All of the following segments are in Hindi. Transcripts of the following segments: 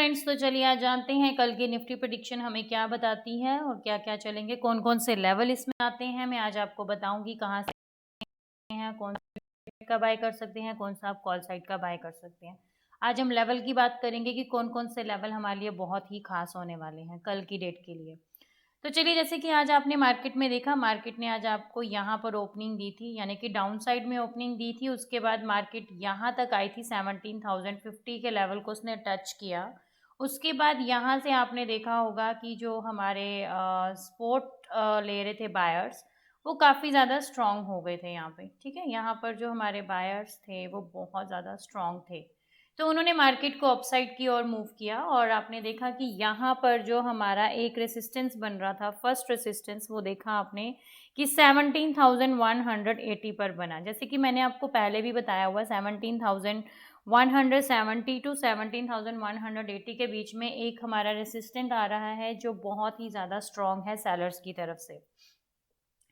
फ्रेंड्स, तो चलिए आज जानते हैं कल की निफ्टी प्रेडिक्शन हमें क्या बताती है और क्या क्या चलेंगे, कौन कौन से लेवल इसमें आते हैं। मैं आज आपको बताऊंगी कहाँ से हैं, कौन सा का बाय कर सकते हैं, कौन सा आप कॉल साइड का बाय कर सकते हैं। आज हम लेवल की बात करेंगे कि कौन कौन से लेवल हमारे लिए बहुत ही खास होने वाले हैं कल की डेट के लिए। तो चलिए, जैसे कि आज आपने मार्केट में देखा, मार्केट ने आज आपको यहाँ पर ओपनिंग दी थी, यानी कि डाउन साइड में ओपनिंग दी थी। उसके बाद मार्केट यहाँ तक आई थी, 17,050 के लेवल को उसने टच किया। उसके बाद यहाँ से आपने देखा होगा कि जो हमारे सपोर्ट ले रहे थे बायर्स, वो काफ़ी ज़्यादा स्ट्रांग हो गए थे यहाँ पे। ठीक है, यहाँ पर जो हमारे बायर्स थे वो बहुत ज़्यादा स्ट्रांग थे, तो उन्होंने मार्केट को अपसाइड की ओर मूव किया। और आपने देखा कि यहाँ पर जो हमारा एक रेसिस्टेंस बन रहा था, फर्स्ट रेसिस्टेंस, वो देखा आपने कि 17,180 पर बना। जैसे कि मैंने आपको पहले भी बताया हुआ, 17,170 टू 17,180 के बीच में एक हमारा रेसिस्टेंट आ रहा है जो बहुत ही ज़्यादा स्ट्रॉन्ग है सेलर्स की तरफ से।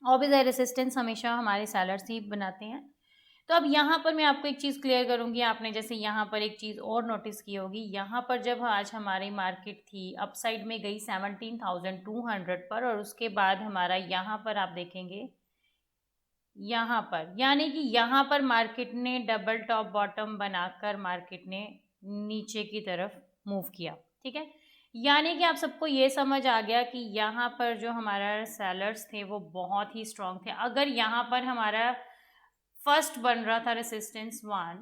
ऑब्वियसली रेसिस्टेंस हमेशा हमारे सेलर्स ही बनाते हैं। तो अब यहाँ पर मैं आपको एक चीज़ क्लियर करूँगी। आपने जैसे यहाँ पर एक चीज़ और नोटिस की होगी, यहाँ पर जब आज हमारी मार्केट थी अपसाइड में गई 17,200 पर, और उसके बाद हमारा यहाँ पर आप देखेंगे, यहाँ पर यानी कि यहाँ पर मार्केट ने डबल टॉप बॉटम बनाकर मार्केट ने नीचे की तरफ मूव किया। ठीक है, यानी कि आप सबको ये समझ आ गया कि यहाँ पर जो हमारा सेलर्स थे वो बहुत ही स्ट्रांग थे। अगर यहाँ पर हमारा फर्स्ट बन रहा था रेसिस्टेंस 1,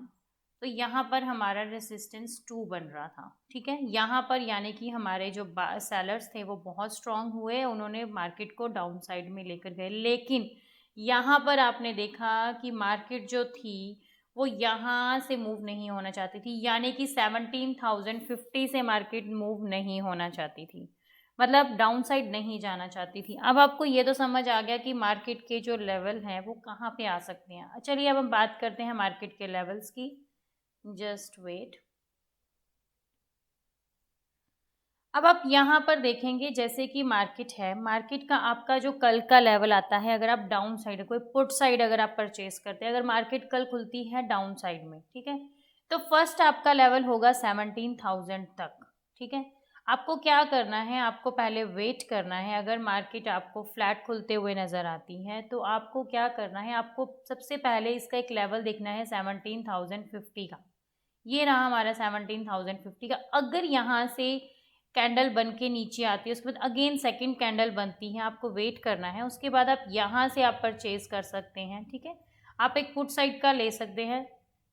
तो यहाँ पर हमारा रेसिस्टेंस 2 बन रहा था। ठीक है, यहाँ पर यानी कि हमारे जो सेलर्स थे वो बहुत स्ट्रांग हुए, उन्होंने मार्केट को डाउन साइड में लेकर गए। लेकिन यहाँ पर आपने देखा कि मार्केट जो थी वो यहाँ से मूव नहीं होना चाहती थी, यानी कि 17,050 से मार्केट मूव नहीं होना चाहती थी, मतलब डाउन साइड नहीं जाना चाहती थी। अब आपको ये तो समझ आ गया कि मार्केट के जो लेवल हैं वो कहाँ पे आ सकते हैं। चलिए अब हम बात करते हैं मार्केट के लेवल्स की। Just wait. अब आप यहाँ पर देखेंगे जैसे कि मार्केट है, मार्केट का आपका जो कल का लेवल आता है, अगर आप डाउन साइड, कोई पुट साइड अगर आप परचेज करते हैं, अगर मार्केट कल खुलती है डाउन साइड में, ठीक है, तो फर्स्ट आपका लेवल होगा 17,000 तक। ठीक है, आपको क्या करना है, आपको पहले वेट करना है। अगर मार्केट आपको फ्लैट खुलते हुए नज़र आती है तो आपको क्या करना है, आपको सबसे पहले इसका एक लेवल देखना है 17,050 का। ये रहा हमारा 17,050 का। अगर यहाँ से कैंडल बन के नीचे आती है, उसके बाद अगेन सेकंड कैंडल बनती है, आपको वेट करना है। उसके बाद आप यहाँ से आप परचेज कर सकते हैं। ठीक है, आप एक पुट साइड का ले सकते हैं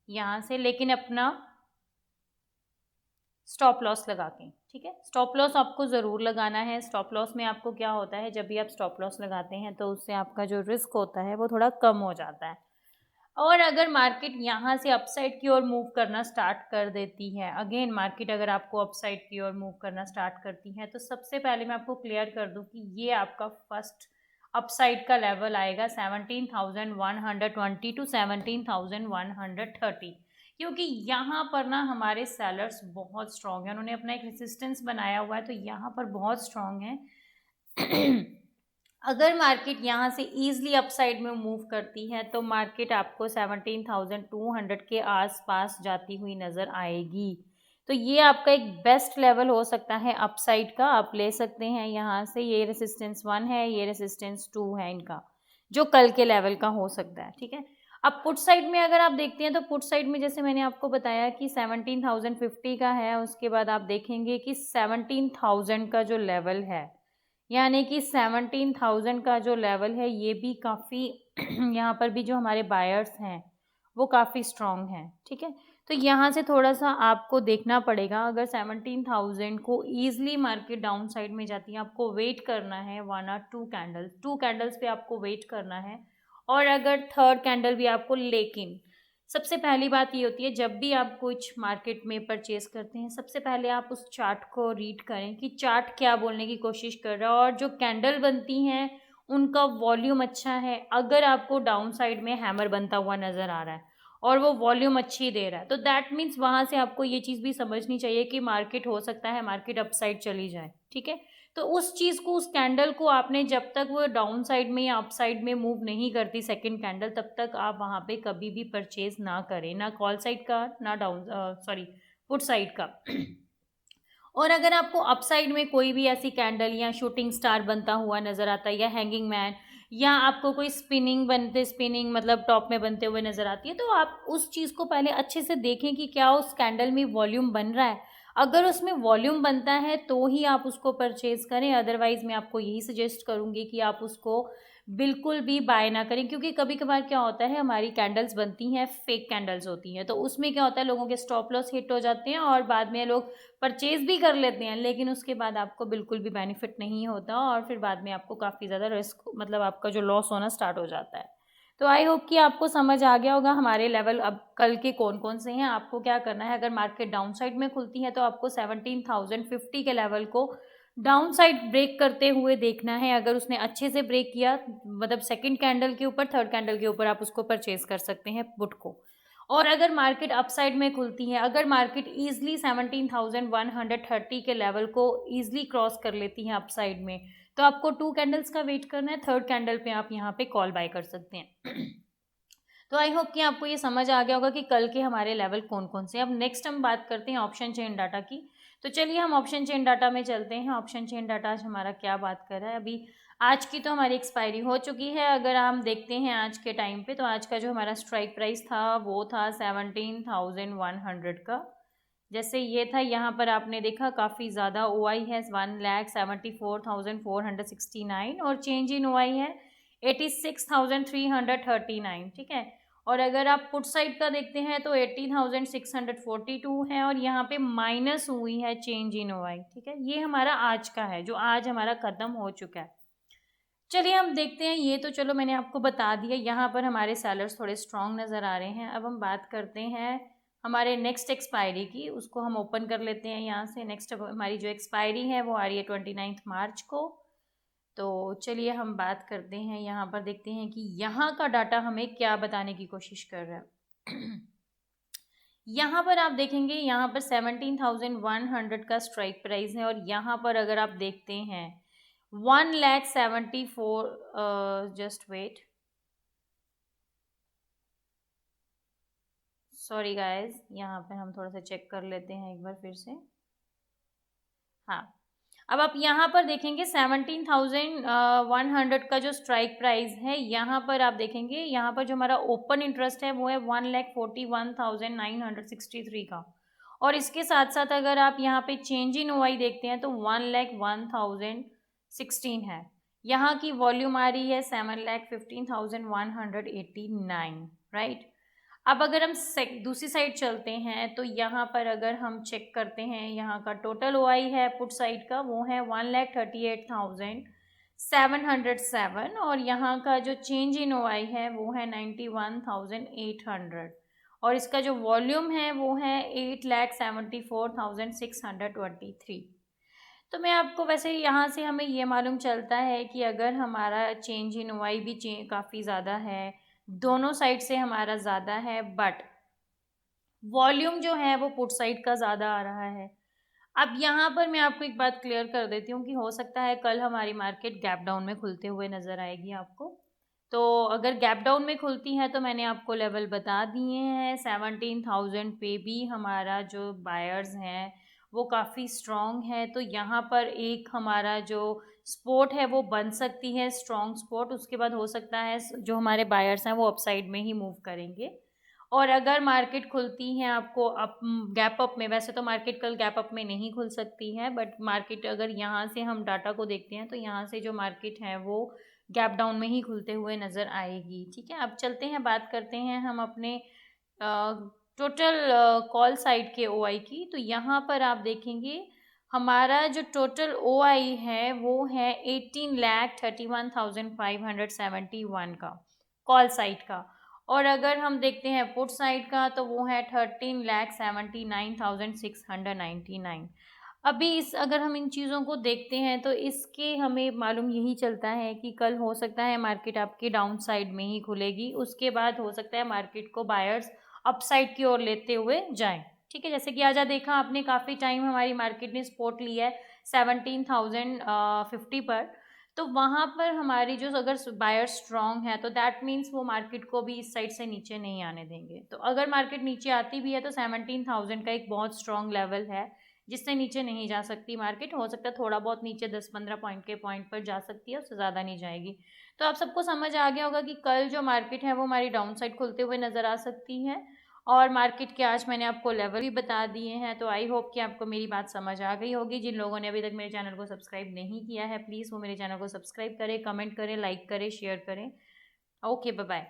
यहाँ से, लेकिन अपना स्टॉप लॉस लगा के। ठीक है, स्टॉप लॉस आपको ज़रूर लगाना है। स्टॉप लॉस में आपको क्या होता है, जब भी आप स्टॉप लॉस लगाते हैं तो उससे आपका जो रिस्क होता है वो थोड़ा कम हो जाता है। और अगर मार्केट यहाँ से अपसाइड की ओर मूव करना स्टार्ट कर देती है, अगेन मार्केट अगर आपको अपसाइड की ओर मूव करना स्टार्ट करती है, तो सबसे पहले मैं आपको क्लियर कर दूं कि ये आपका फर्स्ट अपसाइड का लेवल आएगा 17,120 टू 17,130, क्योंकि यहाँ पर ना हमारे सेलर्स बहुत स्ट्रांग हैं, उन्होंने अपना एक रेसिस्टेंस बनाया हुआ है, तो यहाँ पर बहुत स्ट्रांग है। अगर मार्केट यहाँ से ईजिली अपसाइड में मूव करती है तो मार्केट आपको 17,200 के आसपास जाती हुई नज़र आएगी। तो ये आपका एक बेस्ट लेवल हो सकता है अपसाइड का, आप ले सकते हैं यहाँ से। ये रेसिस्टेंस 1 है, ये रेसिस्टेंस 2 है इनका, जो कल के लेवल का हो सकता है। ठीक है, अब पुट साइड में अगर आप देखते हैं तो पुट साइड में जैसे मैंने आपको बताया कि 17,050 का है, उसके बाद आप देखेंगे कि 17,000 का जो लेवल है, यानी कि 17,000 का जो लेवल है, ये भी काफ़ी यहाँ पर भी जो हमारे बायर्स हैं वो काफ़ी स्ट्रॉन्ग हैं। ठीक है, तो यहाँ से थोड़ा सा आपको देखना पड़ेगा। अगर 17,000 को ईजिली मार्केट डाउन साइड में जाती है, आपको वेट करना है 1 और 2 कैंडल्स, 2 कैंडल्स पे आपको वेट करना है। और अगर थर्ड कैंडल भी आपको, लेकिन सबसे पहली बात ये होती है, जब भी आप कुछ मार्केट में परचेज करते हैं, सबसे पहले आप उस चार्ट को रीड करें कि चार्ट क्या बोलने की कोशिश कर रहा है, और जो कैंडल बनती हैं उनका वॉल्यूम अच्छा है। अगर आपको डाउन साइड में हैमर बनता हुआ नज़र आ रहा है और वो वॉल्यूम अच्छी दे रहा है, तो दैट मीन्स वहाँ से आपको ये चीज़ भी समझनी चाहिए कि मार्केट हो सकता है मार्केट अपसाइड चली जाए। ठीक है, तो उस चीज़ को, उस कैंडल को आपने, जब तक वो डाउन साइड में या अप साइड में मूव नहीं करती सेकंड कैंडल, तब तक आप वहाँ पे कभी भी परचेज ना करें, ना कॉल साइड का, ना डाउन, सॉरी, पुट साइड का। और अगर आपको अपसाइड में कोई भी ऐसी कैंडल या शूटिंग स्टार बनता हुआ नज़र आता है, या हैंगिंग मैन, या आपको कोई स्पिनिंग मतलब टॉप में बनते हुए नज़र आती है, तो आप उस चीज़ को पहले अच्छे से देखें कि क्या उस कैंडल में वॉल्यूम बन रहा है। अगर उसमें वॉल्यूम बनता है तो ही आप उसको परचेज़ करें, अदरवाइज़ मैं आपको यही सजेस्ट करूँगी कि आप उसको बिल्कुल भी बाय ना करें। क्योंकि कभी कभार क्या होता है, हमारी कैंडल्स बनती हैं, फेक कैंडल्स होती हैं, तो उसमें क्या होता है, लोगों के स्टॉप लॉस हिट हो जाते हैं और बाद में लोग परचेज़ भी कर लेते हैं, लेकिन उसके बाद आपको बिल्कुल भी बेनिफिट नहीं होता और फिर बाद में आपको काफ़ी ज़्यादा रिस्क, मतलब आपका जो लॉस होना स्टार्ट हो जाता है। तो आई होप कि आपको समझ आ गया होगा हमारे लेवल अब कल के कौन कौन से हैं। आपको क्या करना है, अगर मार्केट डाउन साइड में खुलती है तो आपको 17,050 के लेवल को डाउन साइड ब्रेक करते हुए देखना है। अगर उसने अच्छे से ब्रेक किया, मतलब सेकंड कैंडल के ऊपर, थर्ड कैंडल के ऊपर, आप उसको परचेज कर सकते हैं पुट को। और अगर मार्केट अपसाइड में खुलती है, अगर मार्केट ईजिली 17,130 के लेवल को ईजिली क्रॉस कर लेती है अपसाइड में, तो आपको 2 कैंडल्स का वेट करना है, थर्ड कैंडल पे आप यहाँ पे कॉल बाय कर सकते हैं। तो आई होप कि आपको ये समझ आ गया होगा कि कल के हमारे लेवल कौन कौन से हैं। अब नेक्स्ट हम बात करते हैं ऑप्शन चेन डाटा की। तो चलिए हम ऑप्शन चेन डाटा में चलते हैं। ऑप्शन चेन डाटा आज हमारा क्या बात कर रहा है, अभी आज की तो हमारी एक्सपायरी हो चुकी है। अगर हम देखते हैं आज के टाइम पे, तो आज का जो हमारा स्ट्राइक प्राइस था वो था 17,100 का। जैसे ये था, यहाँ पर आपने देखा काफ़ी ज़्यादा OI है, 1,74,469, और चेंज इन OI है 86,339, ठीक है। और अगर आप पुट साइड का देखते हैं तो 80,642 है, और यहाँ पे माइनस हुई है चेंज इन OI, ठीक है। ये हमारा आज का है, जो आज हमारा ख़त्म हो चुका है। चलिए हम देखते हैं, ये तो चलो मैंने आपको बता दिया। यहाँ पर हमारे सेलर्स थोड़े स्ट्रॉन्ग नज़र आ रहे हैं। अब हम बात करते हैं हमारे नेक्स्ट एक्सपायरी की, उसको हम ओपन कर लेते हैं यहाँ से। नेक्स्ट हमारी जो एक्सपायरी है वो आ रही है 29 मार्च को। तो चलिए हम बात करते हैं, यहाँ पर देखते हैं कि यहाँ का डाटा हमें क्या बताने की कोशिश कर रहा है। यहाँ पर आप देखेंगे, यहाँ पर 17,100 का स्ट्राइक प्राइस है, और यहाँ पर अगर आप देखते हैं 1,74,000, जस्ट वेट, सॉरी गाइज, यहाँ पे हम थोड़ा सा चेक कर लेते हैं एक बार फिर से। हाँ, अब आप यहाँ पर देखेंगे 17,100 का जो स्ट्राइक प्राइस है, यहाँ पर आप देखेंगे, यहाँ पर जो हमारा ओपन इंटरेस्ट है वो है 1,41,963 का। और इसके साथ साथ अगर आप यहाँ पे चेंज इन OI देखते हैं तो 1,01,016 है। यहाँ की वॉल्यूम आ रही है 7,15,189, राइट। अब अगर हम दूसरी साइड चलते हैं तो यहाँ पर अगर हम चेक करते हैं, यहाँ का टोटल OI है पुट साइड का वो है 1,38,707, और यहाँ का जो चेंज इन OI है वो है 91,800, और इसका जो वॉल्यूम है वो है 8,74,623। तो मैं आपको वैसे यहाँ से हमें ये मालूम चलता है कि अगर हमारा चेंज इन OI भी काफ़ी ज़्यादा है, दोनों साइड से हमारा ज़्यादा है, बट वॉल्यूम जो है वो पुट साइड का ज़्यादा आ रहा है। अब यहाँ पर मैं आपको एक बात क्लियर कर देती हूँ कि हो सकता है कल हमारी मार्केट गैप डाउन में खुलते हुए नज़र आएगी आपको। तो अगर गैप डाउन में खुलती है तो मैंने आपको लेवल बता दिए हैं। 17,000 पे भी हमारा जो बायर्स हैं वो काफ़ी स्ट्रॉन्ग है, तो यहाँ पर एक हमारा जो सपोर्ट है वो बन सकती है, स्ट्रॉन्ग सपोर्ट। उसके बाद हो सकता है जो हमारे बायर्स हैं वो अपसाइड में ही मूव करेंगे। और अगर मार्केट खुलती है आपको अप गैप अप में, वैसे तो मार्केट कल गैप अप में नहीं खुल सकती है, बट मार्केट अगर यहाँ से हम डाटा को देखते हैं तो यहाँ से जो मार्केट है वो गैप डाउन में ही खुलते हुए नज़र आएगी, ठीक है। अब चलते हैं, बात करते हैं हम अपने टोटल कॉल साइड के OI की। तो यहाँ पर आप देखेंगे हमारा जो टोटल OI है वो है 18,31,571 का, कॉल साइड का। और अगर हम देखते हैं पुट साइड का तो वो है 13,79,699। अभी इस अगर हम इन चीज़ों को देखते हैं तो इसके हमें मालूम यही चलता है कि कल हो सकता है मार्केट आपकी डाउन साइड में ही खुलेगी, उसके बाद हो सकता है मार्केट को बायर्स अपसाइड की ओर लेते हुए जाएं, ठीक है। जैसे कि आज देखा आपने, काफ़ी टाइम हमारी मार्केट ने सपोर्ट लिया है 17,050 पर, तो वहाँ पर हमारी जो अगर बायर स्ट्रॉन्ग है तो दैट मीन्स वो मार्केट को भी इस साइड से नीचे नहीं आने देंगे। तो अगर मार्केट नीचे आती भी है तो 17,000 का एक बहुत स्ट्रॉन्ग लेवल है, जिससे नीचे नहीं जा सकती मार्केट। हो सकता है थोड़ा बहुत नीचे 10-15 पॉइंट के पॉइंट पर जा सकती है, उससे ज़्यादा नहीं जाएगी। तो आप सबको समझ आ गया होगा कि कल जो मार्केट है वो हमारी डाउन साइड खुलते हुए नज़र आ सकती है, और मार्केट के आज मैंने आपको लेवल भी बता दिए हैं। तो आई होप कि आपको मेरी बात समझ आ गई होगी। जिन लोगों ने अभी तक मेरे चैनल को सब्सक्राइब नहीं किया है, प्लीज़ वो मेरे चैनल को सब्सक्राइब करें, कमेंट करें, लाइक करें, शेयर करें। Okay, bye bye.